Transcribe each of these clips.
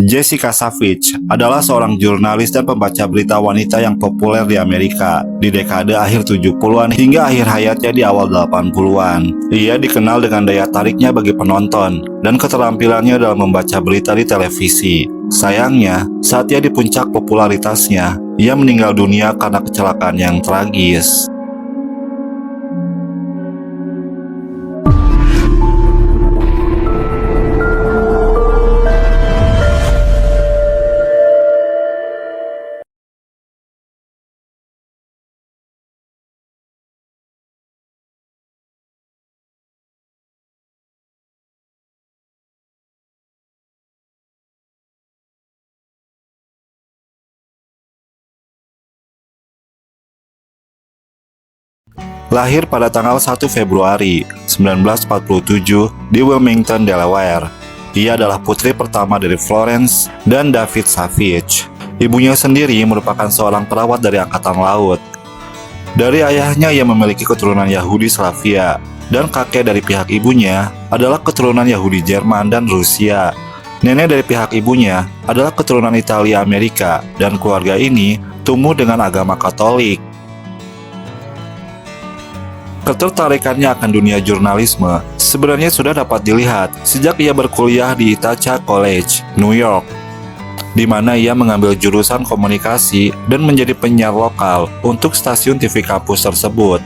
Jessica Savage adalah seorang jurnalis dan pembaca berita wanita yang populer di Amerika di dekade akhir 70-an hingga akhir hayatnya di awal 80-an. Ia dikenal dengan daya tariknya bagi penonton dan keterampilannya dalam membaca berita di televisi. Sayangnya, saat ia di puncak popularitasnya, ia meninggal dunia karena kecelakaan yang tragis. Lahir pada tanggal 1 Februari 1947 di Wilmington, Delaware. Ia adalah putri pertama dari Florence dan David Savage. Ibunya sendiri merupakan seorang perawat dari Angkatan Laut. Dari ayahnya ia memiliki keturunan Yahudi Slavia, dan kakek dari pihak ibunya adalah keturunan Yahudi Jerman dan Rusia. Nenek dari pihak ibunya adalah keturunan Italia Amerika, dan keluarga ini tumbuh dengan agama Katolik. Ketertarikannya akan dunia jurnalisme sebenarnya sudah dapat dilihat sejak ia berkuliah di Ithaca College, New York, di mana ia mengambil jurusan komunikasi dan menjadi penyiar lokal untuk stasiun TV kampus tersebut.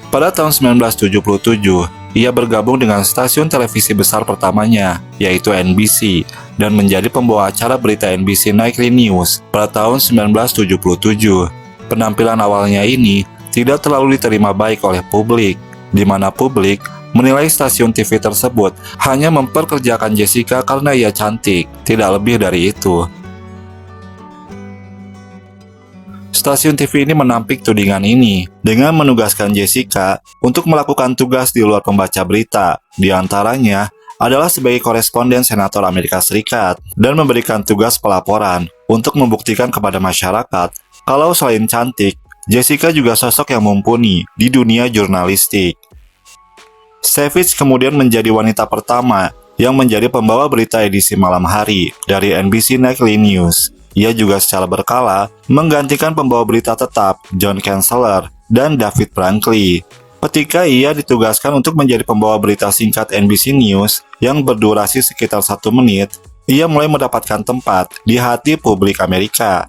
Pada tahun 1977, ia bergabung dengan stasiun televisi besar pertamanya, yaitu NBC, dan menjadi pembawa acara berita NBC Nightly News pada tahun 1977. Penampilan awalnya ini tidak terlalu diterima baik oleh publik, di mana publik menilai stasiun TV tersebut hanya memperkerjakan Jessica karena ia cantik, tidak lebih dari itu. Stasiun TV ini menampik tudingan ini dengan menugaskan Jessica untuk melakukan tugas di luar pembaca berita. Di antaranya adalah sebagai koresponden senator Amerika Serikat dan memberikan tugas pelaporan untuk membuktikan kepada masyarakat kalau selain cantik, Jessica juga sosok yang mumpuni di dunia jurnalistik. Savage kemudian menjadi wanita pertama yang menjadi pembawa berita edisi malam hari dari NBC Nightly News. Ia juga secara berkala menggantikan pembawa berita tetap John Kinsella dan David Brinkley. Ketika ia ditugaskan untuk menjadi pembawa berita singkat NBC News yang berdurasi sekitar 1 menit, ia mulai mendapatkan tempat di hati publik Amerika.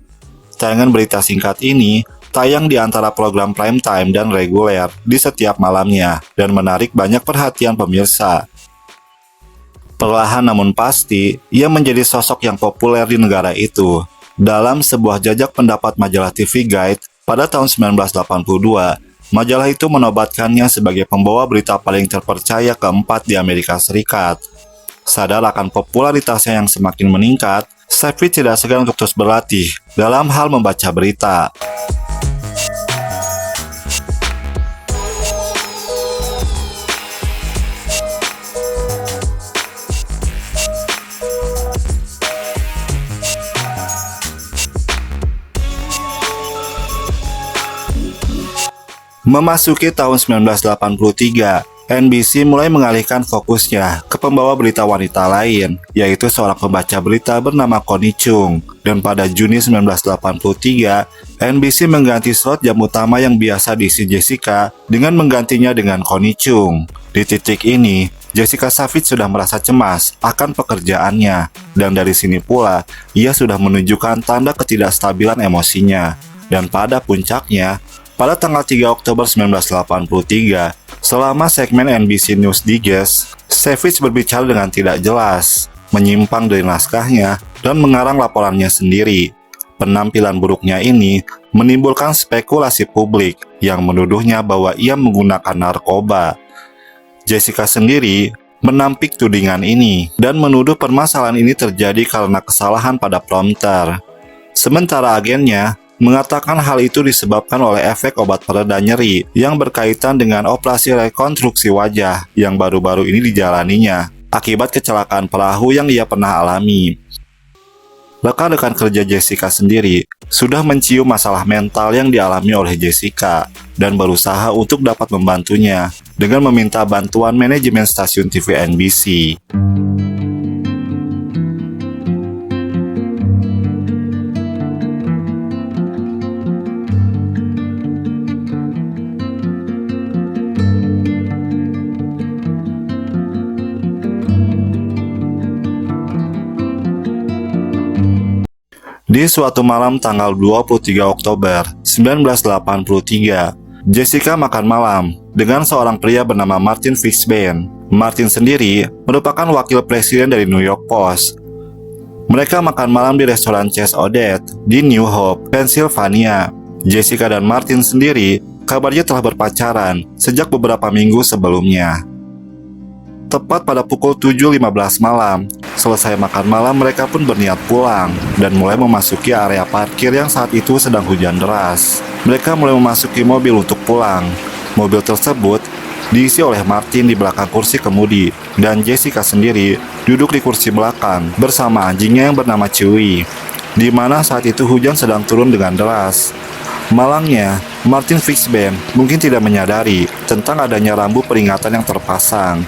Tayangan berita singkat ini tayang di antara program prime time dan reguler di setiap malamnya dan menarik banyak perhatian pemirsa. Perlahan namun pasti, ia menjadi sosok yang populer di negara itu. Dalam sebuah jajak pendapat majalah TV Guide pada tahun 1982, majalah itu menobatkannya sebagai pembawa berita paling terpercaya keempat di Amerika Serikat. Sadar akan popularitasnya yang semakin meningkat, Savage tidak segan untuk terus berlatih dalam hal membaca berita. Memasuki tahun 1983, NBC mulai mengalihkan fokusnya ke pembawa berita wanita lain, yaitu seorang pembaca berita bernama Connie Chung. Dan pada Juni 1983, NBC mengganti slot jam utama yang biasa diisi Jessica dengan menggantinya dengan Connie Chung. Di titik ini, Jessica Savage sudah merasa cemas akan pekerjaannya, dan dari sini pula ia sudah menunjukkan tanda ketidakstabilan emosinya. Dan pada puncaknya, pada tanggal 3 Oktober 1983, selama segmen NBC News Digest, Savage berbicara dengan tidak jelas, menyimpang dari naskahnya, dan mengarang laporannya sendiri. Penampilan buruknya ini menimbulkan spekulasi publik yang menuduhnya bahwa ia menggunakan narkoba. Jessica sendiri menampik tudingan ini dan menuduh permasalahan ini terjadi karena kesalahan pada prompter. Sementara agennya mengatakan hal itu disebabkan oleh efek obat pereda nyeri yang berkaitan dengan operasi rekonstruksi wajah yang baru-baru ini dijalaninya akibat kecelakaan perahu yang ia pernah alami. Rekan-rekan kerja Jessica sendiri sudah mencium masalah mental yang dialami oleh Jessica dan berusaha untuk dapat membantunya dengan meminta bantuan manajemen stasiun TV NBC. Di suatu malam tanggal 23 Oktober 1983, Jessica makan malam dengan seorang pria bernama Martin Fixben. Martin sendiri merupakan wakil presiden dari New York Post. Mereka makan malam di restoran Chase Odette di New Hope, Pennsylvania. Jessica dan Martin sendiri kabarnya telah berpacaran sejak beberapa minggu sebelumnya. Tepat pada pukul 7.15 malam, selesai makan malam mereka pun berniat pulang dan mulai memasuki area parkir yang saat itu sedang hujan deras. Mereka mulai memasuki mobil untuk pulang. Mobil tersebut diisi oleh Martin di belakang kursi kemudi dan Jessica sendiri duduk di kursi belakang bersama anjingnya yang bernama Chewie, di mana saat itu hujan sedang turun dengan deras. Malangnya, Martin Fixben mungkin tidak menyadari tentang adanya rambu peringatan yang terpasang.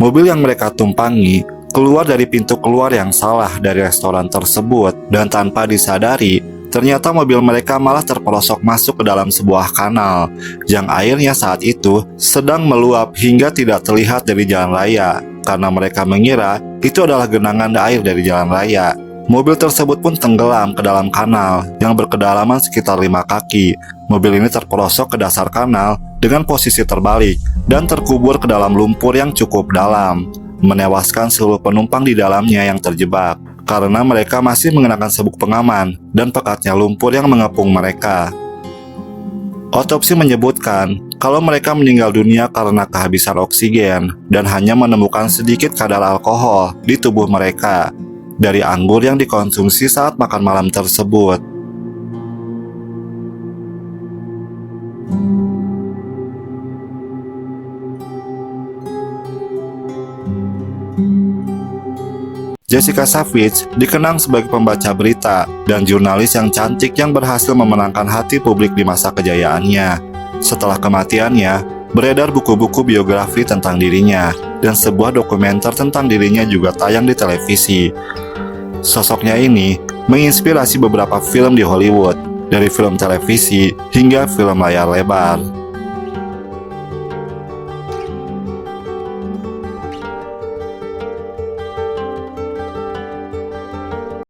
Mobil yang mereka tumpangi keluar dari pintu keluar yang salah dari restoran tersebut dan tanpa disadari, ternyata mobil mereka malah terperosok masuk ke dalam sebuah kanal yang airnya saat itu sedang meluap hingga tidak terlihat dari jalan raya karena mereka mengira itu adalah genangan air dari jalan raya. Mobil tersebut pun tenggelam ke dalam kanal yang berkedalaman sekitar 5 kaki. Mobil ini terperosok ke dasar kanal dengan posisi terbalik dan terkubur ke dalam lumpur yang cukup dalam, menewaskan seluruh penumpang di dalamnya yang terjebak karena mereka masih mengenakan sabuk pengaman dan pekatnya lumpur yang mengepung mereka. Otopsi menyebutkan kalau mereka meninggal dunia karena kehabisan oksigen dan hanya menemukan sedikit kadar alkohol di tubuh mereka dari anggur yang dikonsumsi saat makan malam tersebut. Jessica Savage dikenang sebagai pembaca berita dan jurnalis yang cantik yang berhasil memenangkan hati publik di masa kejayaannya. Setelah kematiannya, beredar buku-buku biografi tentang dirinya dan sebuah dokumenter tentang dirinya juga tayang di televisi. Sosoknya ini menginspirasi beberapa film di Hollywood, dari film televisi hingga film layar lebar.